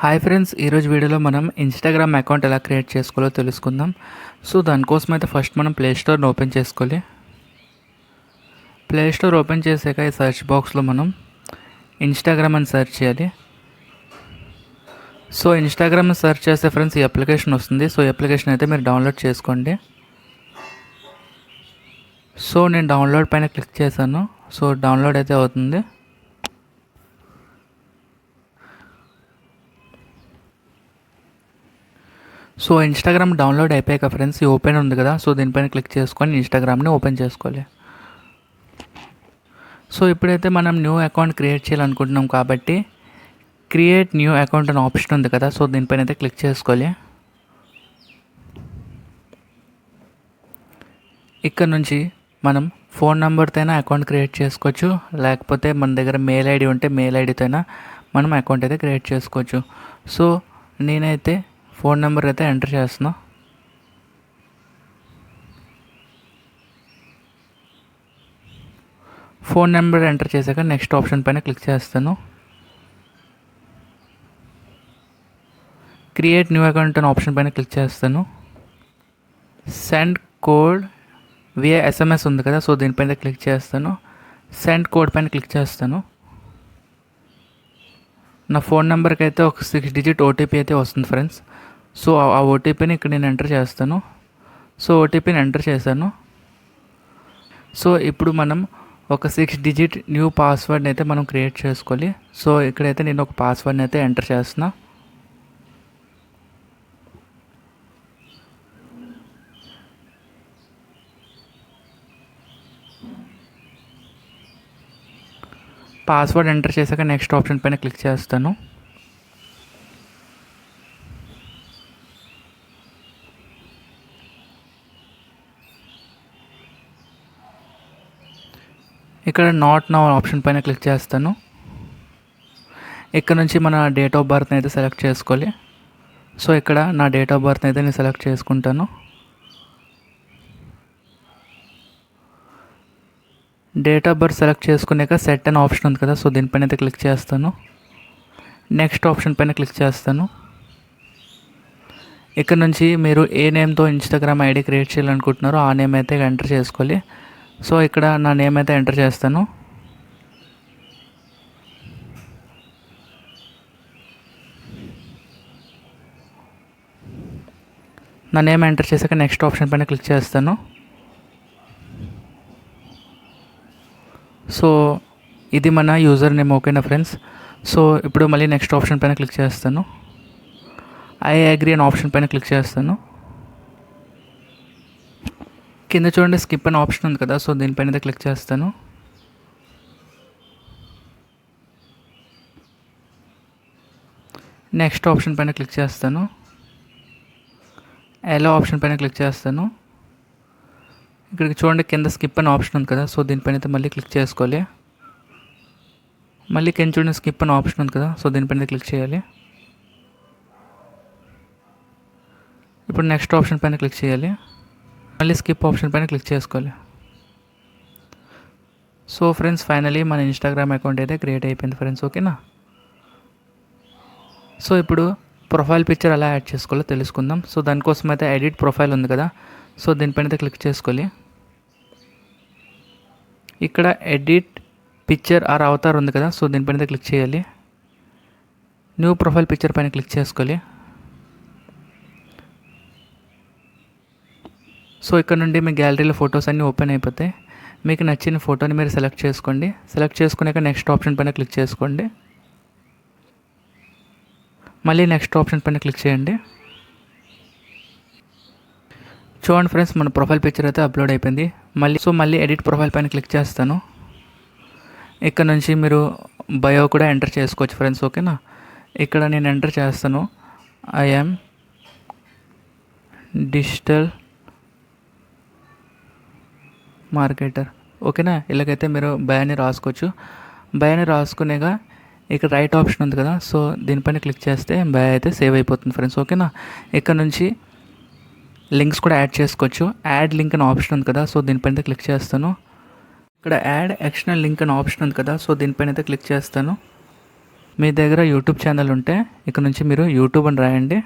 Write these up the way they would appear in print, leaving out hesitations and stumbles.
Hi friends, ఈరోజు వీడియోలో మనం ఇన్స్టాగ్రామ్ అకౌంట్ ఎలా క్రియేట్ చేసుకోవాలో తెలుసుకుందాం. సో దానికోసం అయితే ఫస్ట్ మనం ప్లే స్టోర్ని ఓపెన్ చేసుకోవాలి. ప్లే స్టోర్ ఓపెన్ చేసాక ఈ సెర్చ్ బాక్స్లో మనం ఇన్స్టాగ్రామ్ అని సెర్చ్ చేయాలి. సో ఇన్స్టాగ్రామ్ సెర్చ్ చేస్తే ఫ్రెండ్స్ ఈ అప్లికేషన్ వస్తుంది. సో ఈ అప్లికేషన్ అయితే మీరు డౌన్లోడ్ చేసుకోండి. సో నేను డౌన్లోడ్ పైన క్లిక్ చేశాను. సో డౌన్లోడ్ అయితే అవుతుంది. సో ఇన్స్టాగ్రామ్ డౌన్లోడ్ అయిపోయాక ఫ్రెండ్స్ ఈ ఓపెన్ ఉంది కదా, సో దీనిపైన క్లిక్ చేసుకొని ఇన్స్టాగ్రామ్ని ఓపెన్ చేసుకోవాలి. సో ఇప్పుడైతే మనం న్యూ అకౌంట్ క్రియేట్ చేయాలనుకుంటున్నాం కాబట్టి క్రియేట్ న్యూ అకౌంట్ అనే ఆప్షన్ ఉంది కదా, సో దీనిపైన అయితే క్లిక్ చేసుకోవాలి. ఇక్కడ నుంచి మనం ఫోన్ నెంబర్తో అయినా అకౌంట్ క్రియేట్ చేసుకోవచ్చు, లేకపోతే మన దగ్గర మెయిల్ ఐడి ఉంటే మెయిల్ ఐడితో అయినా మనం అకౌంట్ అయితే క్రియేట్ చేసుకోవచ్చు. సో నేనైతే ఫోన్ నెంబర్ అయితే ఎంటర్ చేస్తున్నా. ఫోన్ నెంబర్ ఎంటర్ చేశాక నెక్స్ట్ ఆప్షన్ పైన క్లిక్ చేస్తాను. క్రియేట్ న్యూ అకౌంట్ అనే ఆప్షన్ పైన క్లిక్ చేస్తాను. సెండ్ కోడ్ వియా ఎస్ఎంఎస్ ఉంది కదా, సో దీనిపైన క్లిక్ చేస్తాను. సెండ్ కోడ్ పైన క్లిక్ చేస్తాను. నా ఫోన్ నెంబర్కి అయితే ఒక 6 డిజిట్ ఓటీపీ అయితే వస్తుంది ఫ్రెండ్స్. సో ఆ ఓటీపీని ఇక్కడ నేను ఎంటర్ చేస్తాను. సో ఓటీపీని ఎంటర్ చేశాను. సో ఇప్పుడు మనం ఒక 6 డిజిట్ న్యూ పాస్వర్డ్ని అయితే మనం క్రియేట్ చేసుకోవాలి. సో ఇక్కడైతే నేను ఒక పాస్వర్డ్ని అయితే ఎంటర్ చేస్తున్నా. పాస్వర్డ్ ఎంటర్ చేశాక నెక్స్ట్ ఆప్షన్ పైన క్లిక్ చేస్తాను. ఇక్కడ నాట్ నౌ ఆప్షన్ పైన క్లిక్ చేస్తాను. ఇక్కడ నుంచి మన డేట్ ఆఫ్ బర్త్ని అయితే సెలెక్ట్ చేసుకోవాలి. సో ఇక్కడ నా డేట్ ఆఫ్ బర్త్ని అయితే నేను సెలెక్ట్ చేసుకుంటాను. డేట్ ఆఫ్ బర్త్ సెలెక్ట్ చేసుకున్నాక సెట్ అనే ఆప్షన్ ఉంది కదా, సో దీనిపైన అయితే క్లిక్ చేస్తాను. నెక్స్ట్ ఆప్షన్ పైన క్లిక్ చేస్తాను. ఇక్కడ నుంచి మీరు ఏ నేమ్తో ఇన్స్టాగ్రామ్ ఐడి క్రియేట్ చేయాలనుకుంటున్నారో ఆ నేమ్ అయితే ఎంటర్ చేసుకోవాలి. సో ఇక్కడ నా నేమ్ అయితే ఎంటర్ చేస్తాను. నా నేమ్ ఎంటర్ చేశాక నెక్స్ట్ ఆప్షన్ పైన క్లిక్ చేస్తాను. సో ఇది మన యూజర్ నేమ్, ఓకేనా ఫ్రెండ్స్. సో ఇప్పుడు మళ్ళీ నెక్స్ట్ ఆప్షన్ పైన క్లిక్ చేస్తాను. ఐ అగ్రీ అనే ఆప్షన్ పైన క్లిక్ చేస్తాను. కింద చూడండి స్కిప్ అనే ఆప్షన్ ఉంది కదా, సో దీనిపైన అయితే క్లిక్ చేస్తాను. నెక్స్ట్ ఆప్షన్ పైన క్లిక్ చేస్తాను. ఎలో ఆప్షన్ పైన క్లిక్ చేస్తాను. ఇక్కడికి చూడండి కింద స్కిప్ అనే ఆప్షన్ ఉంది కదా, సో దీనిపైన అయితే మళ్ళీ క్లిక్ చేసుకోవాలి. మళ్ళీ కింద చూడండి స్కిప్ అనే ఆప్షన్ ఉంది కదా, సో దీనిపైన క్లిక్ చేయాలి. ఇప్పుడు నెక్స్ట్ ఆప్షన్ పైన క్లిక్ చేయాలి. మళ్ళీ స్కిప్ ఆప్షన్ పైన క్లిక్ చేసుకోవాలి. సో ఫ్రెండ్స్ ఫైనలీ మన ఇన్స్టాగ్రామ్ అకౌంట్ అయితే క్రియేట్ అయిపోయింది ఫ్రెండ్స్, ఓకేనా. సో ఇప్పుడు ప్రొఫైల్ పిక్చర్ ఎలా యాడ్ చేసుకోవాలో తెలుసుకుందాం. సో దానికోసం అయితే ఎడిట్ ప్రొఫైల్ ఉంది కదా, సో దీనిపైన అయితే క్లిక్ చేసుకోవాలి. ఇక్కడ ఎడిట్ పిక్చర్ ఆర్ అవతార్ ఉంది కదా, సో దీనిపైన అయితే క్లిక్ చేయాలి. న్యూ ప్రొఫైల్ పిక్చర్ పైన క్లిక్ చేసుకోవాలి. సో ఇక్కడ నుండి మీ గ్యాలరీలో ఫొటోస్ అన్నీ ఓపెన్ అయిపోతాయి. మీకు నచ్చిన ఫోటోని మీరు సెలెక్ట్ చేసుకోండి. సెలెక్ట్ చేసుకున్నాక నెక్స్ట్ ఆప్షన్ పైన క్లిక్ చేసుకోండి. మళ్ళీ నెక్స్ట్ ఆప్షన్ పైన క్లిక్ చేయండి. చూడండి ఫ్రెండ్స్ మన ప్రొఫైల్ పిక్చర్ అయితే అప్లోడ్ అయిపోయింది. మళ్ళీ ఎడిట్ ప్రొఫైల్ పైన క్లిక్ చేస్తాను. ఇక్కడ నుంచి మీరు బయో కూడా ఎంటర్ చేసుకోవచ్చు ఫ్రెండ్స్, ఓకేనా. ఇక్కడ నేను ఎంటర్ చేస్తాను, ఐ యామ్ డిజిటల్ మార్కెటర్, ఓకేనా. ఇలాగైతే మీరు బయోని రాసుకోవచ్చు. బయోని రాసుకునేగా ఇక్కడ రైట్ ఆప్షన్ ఉంది కదా, సో దీనిపైన క్లిక్ చేస్తే బయో అయితే సేవ్ అయిపోతుంది ఫ్రెండ్స్, ఓకేనా. ఇక్కడ నుంచి లింక్స్ కూడా యాడ్ చేసుకోవచ్చు. యాడ్ లింక్ అనే ఆప్షన్ ఉంది కదా, సో దీనిపైన క్లిక్ చేస్తాను. ఇక్కడ యాడ్ ఎక్స్టర్నల్ లింక్ అనే ఆప్షన్ ఉంది కదా, సో దీనిపైన అయితే క్లిక్ చేస్తాను. మీ దగ్గర యూట్యూబ్ ఛానల్ ఉంటే ఇక్కడ నుంచి మీరు యూట్యూబ్ అని రాయండి.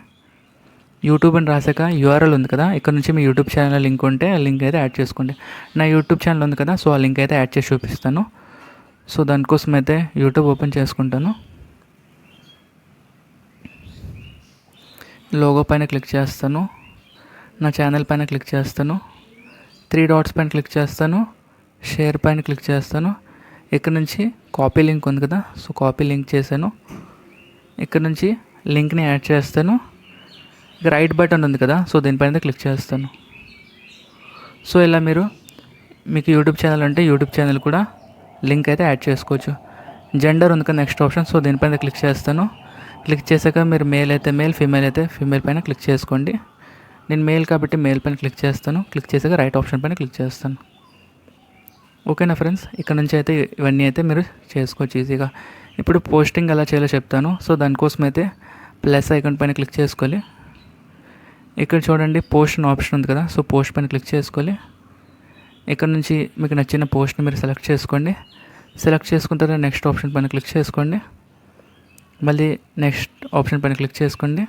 యూట్యూబ్ అని రాసాక యూఆర్ఎల్ ఉంది కదా, ఇక్కడ నుంచి మీ యూట్యూబ్ ఛానల్ లింక్ ఉంటే ఆ లింక్ అయితే యాడ్ చేసుకోండి. నా యూట్యూబ్ ఛానల్ ఉంది కదా, సో ఆ లింక్ అయితే యాడ్ చేసి చూపిస్తాను. సో దానికోసం అయితే యూట్యూబ్ ఓపెన్ చేసుకుంటాను. లోగో పైన క్లిక్ చేస్తాను. నా ఛానల్ పైన క్లిక్ చేస్తాను. 3 డాట్స్ పైన క్లిక్ చేస్తాను. షేర్ పైన క్లిక్ చేస్తాను. ఇక్కడ నుంచి కాపీ లింక్ ఉంది కదా, సో కాపీ లింక్ చేశాను. ఇక్కడ నుంచి లింక్ని యాడ్ చేస్తాను. రైట్ బటన్ ఉంది కదా, సో దీనిపైన క్లిక్ చేస్తాను. సో ఇలా మీకు యూట్యూబ్ ఛానల్ అంటే యూట్యూబ్ ఛానల్ కూడా లింక్ అయితే యాడ్ చేసుకోవచ్చు. జెండర్ ఉంది కదా నెక్స్ట్ ఆప్షన్, సో దీనిపైన క్లిక్ చేస్తాను. క్లిక్ చేశాక మీరు మేల్ అయితే మేల్, ఫీమేల్ అయితే ఫీమేల్ పైన క్లిక్ చేసుకోండి. నేను మేల్ కాబట్టి మేల్ పైన క్లిక్ చేస్తాను. క్లిక్ చేశాక రైట్ ఆప్షన్ పైన క్లిక్ చేస్తాను. ఓకేనా ఫ్రెండ్స్, ఇక్కడ నుంచి అయితే ఇవన్నీ అయితే మీరు చేసుకోవచ్చు ఈజీగా. ఇప్పుడు పోస్టింగ్ ఎలా చేయాలో చెప్తాను. సో దానికోసం అయితే ప్లస్ ఐకాన్ పైన క్లిక్ చేసుకోవాలి. ఇక్కడ చూడండి పోస్ట్ అనే ఆప్షన్ ఉంది కదా, సో పోస్ట్ పైన క్లిక్ చేసుకోవాలి. ఇక్కడ నుంచి మీకు నచ్చిన పోస్ట్ని మీరు సెలెక్ట్ చేసుకోండి. సెలెక్ట్ చేసుకున్న తర్వాత నెక్స్ట్ ఆప్షన్ పైన క్లిక్ చేసుకోండి. మళ్ళీ నెక్స్ట్ ఆప్షన్ పైన క్లిక్ చేసుకోండి.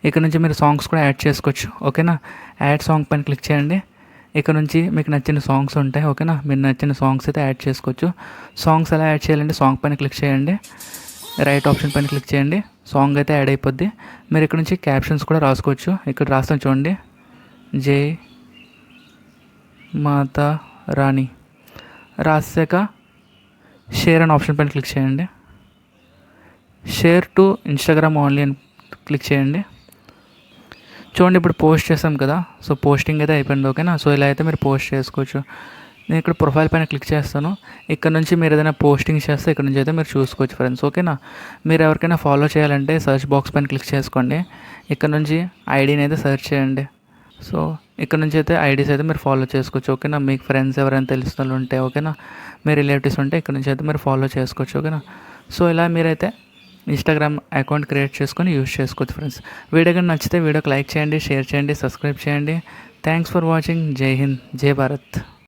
ఇక్కడ నుంచి మీరు సాంగ్స్ కూడా యాడ్ చేసుకోవచ్చు. ఓకేనా, యాడ్ సాంగ్ పైన క్లిక్ చేయండి. ఇక్కడ నుంచి మీకు నచ్చిన సాంగ్స్ ఉంటాయి. ఓకేనా, మీరు నచ్చిన సాంగ్స్ అయితే యాడ్ చేసుకోవచ్చు. సాంగ్స్ ఎలా యాడ్ చేయాలంటే సాంగ్ పైన క్లిక్ చేయండి. రైట్ ఆప్షన్ పైన క్లిక్ చేయండి. సాంగ్ అయితే యాడ్ అయిపోద్ది. మీరు ఇక్కడ నుంచి క్యాప్షన్స్ కూడా రాసుకోవచ్చు. ఇక్కడ రాస్తాను చూడండి, జై మాతా రాణి రాసాక షేర్ అనే ఆప్షన్ పైన క్లిక్ చేయండి. షేర్ టు ఇన్స్టాగ్రామ్ ఓన్లీ అని క్లిక్ చేయండి. చూడండి ఇప్పుడు పోస్ట్ చేసాం కదా, సో పోస్టింగ్ అయితే అయిపోయింది. ఓకేనా, సో ఇలా అయితే మీరు పోస్ట్ చేసుకోవచ్చు. నేను ఇక్కడ ప్రొఫైల్ పైన క్లిక్ చేస్తాను. ఇక్కడ నుంచి మీరు ఏదైనా పోస్టింగ్ చేస్తే ఇక్కడ నుంచి అయితే మీరు చూసుకోవచ్చు ఫ్రెండ్స్. ఓకేనా, మీరు ఎవరికైనా ఫాలో చేయాలంటే సర్చ్ బాక్స్ పైన క్లిక్ చేసుకోండి. ఇక్కడ నుంచి ఐడిని అయితే సెర్చ్ చేయండి. సో ఇక్కడ నుంచి అయితే ఐడీస్ అయితే మీరు ఫాలో చేసుకోవచ్చు. ఓకేనా, మీకు ఫ్రెండ్స్ ఎవరైనా తెలిసిన వాళ్ళు ఉంటే, ఓకేనా, మీ రిలేటివ్స్ ఉంటే ఇక్కడ నుంచి అయితే మీరు ఫాలో చేసుకోవచ్చు. ఓకేనా, సో ఇలా మీరైతే ఇన్స్టాగ్రామ్ అకౌంట్ క్రియేట్ చేసుకొని యూజ్ చేసుకోవచ్చు ఫ్రెండ్స్. వీడియో కానీ నచ్చితే వీడియోకి లైక్ చేయండి, షేర్ చేయండి, సబ్స్క్రైబ్ చేయండి. Thanks for watching. జై హింద్, జై భారత్.